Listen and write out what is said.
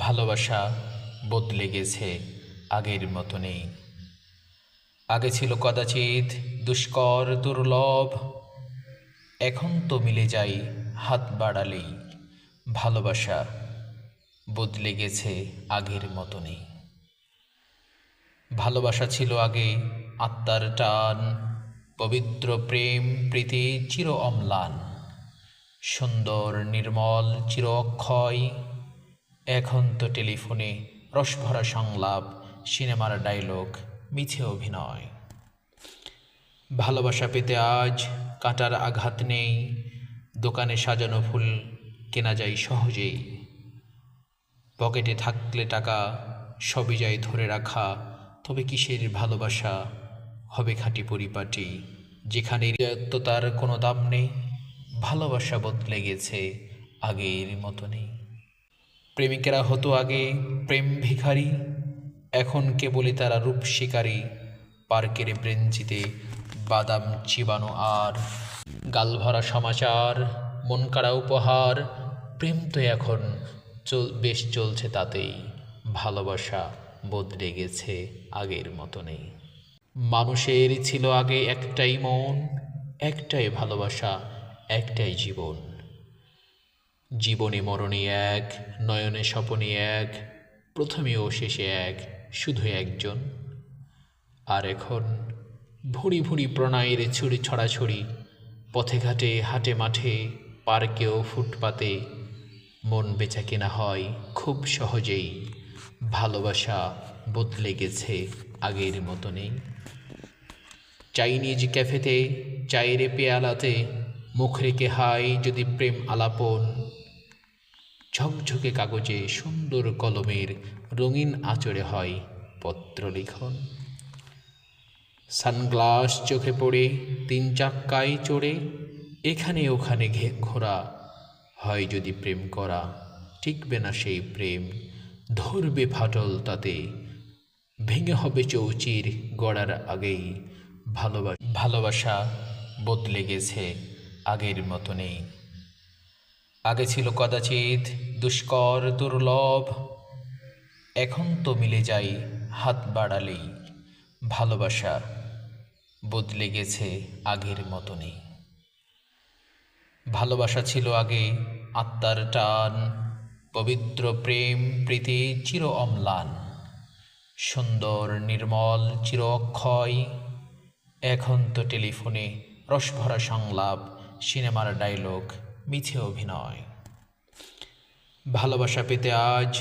ভালোবাসা বদলে গেছে, আগের মতো নেই। আগে ছিল কদাচিৎ দুষ্কর দুর্লভ, এখন তো মিলে যাই হাত বাড়ালেই। ভালোবাসা বদলে গেছে, আগের মতো নেই। ভালোবাসা ছিল আগে আত্মার টান, পবিত্র প্রেম প্রীতি চির অম্লান, সুন্দর নির্মল চির অক্ষয়। এখন তো টেলিফোনে রসভরা সংলাপ, সিনেমার ডায়লগ, মিছে অভিনয়। ভালোবাসা পেতে আজ কাঁটার আঘাত নেই, দোকানে সাজানো ফুল কেনা যায় সহজেই। পকেটে থাকলে টাকা সবই যায় ধরে রাখা, তবে কিসের ভালোবাসা হবে খাঁটি পরিপাটি, যেখানে নিরাত্মতার কোনো দাম নেই। ভালোবাসা বদলে গেছে, আগের মতো নেই। প্রেমিকেরা হতো আগে প্রেম ভিখারি, এখন কেবলই তারা রূপ শিকারী। পার্কের ব্রেঞ্চিতে বাদাম চিবানো আর গালভরা সমাচার, মন কাড়া উপহার। প্রেম তো এখন বেশ চলছে তাতেই। ভালোবাসা বদলে গেছে, আগের মতো নেই। মানুষের ছিল আগে একটাই মন, একটাই ভালোবাসা, একটাই জীবন। জীবনে মরণে এক, নয়নে স্বপনে এক, প্রথমে ও শেষে এক, শুধু একজন। আর এখন ভুঁড়ি ভুঁড়ি প্রণয়ের ছুরি ছড়াছড়ি, পথে ঘাটে হাটে মাঠে পার্কেও ফুটপাতে। মন বেচা কেনা হয় খুব সহজেই। ভালোবাসা বদলে গেছে, আগের মতো নেই। চাইনিজ ক্যাফেতে চায়ের পেয়ালাতে মুখ রেখে হাই যদি প্রেম আলাপন। ঝকঝকে কাগজে সুন্দর কলমের রঙিন আঁচড়ে হয় পত্র লিখন। সানগ্লাস চোখে পড়ে তিন চাক্কায় চড়ে এখানে ওখানে ঘোরা হয় যদি প্রেম করা। টিকবে না সেই প্রেম, ধরবে ফাটল তাতে, ভেঙে হবে চৌচির গড়ার আগেই। ভালোবাসা বদলে গেছে, আগের মতো নেই। আগে ছিল কদাচিৎ দুষ্কর দুর্লভ, এখন তো মিলে যাই হাত বাড়ালেই। ভালোবাসা বদলে গেছে, আগের মতো নেই। ভালোবাসা ছিল আগে আত্মার টান, পবিত্র প্রেম প্রীতি চির অম্লান, সুন্দর নির্মল চির অক্ষয়। এখন তো টেলিফোনে রসভরা সংলাপ, সিনেমার ডায়লগ, মিছে অভিনয়। ভালোবাসা পেতে আজ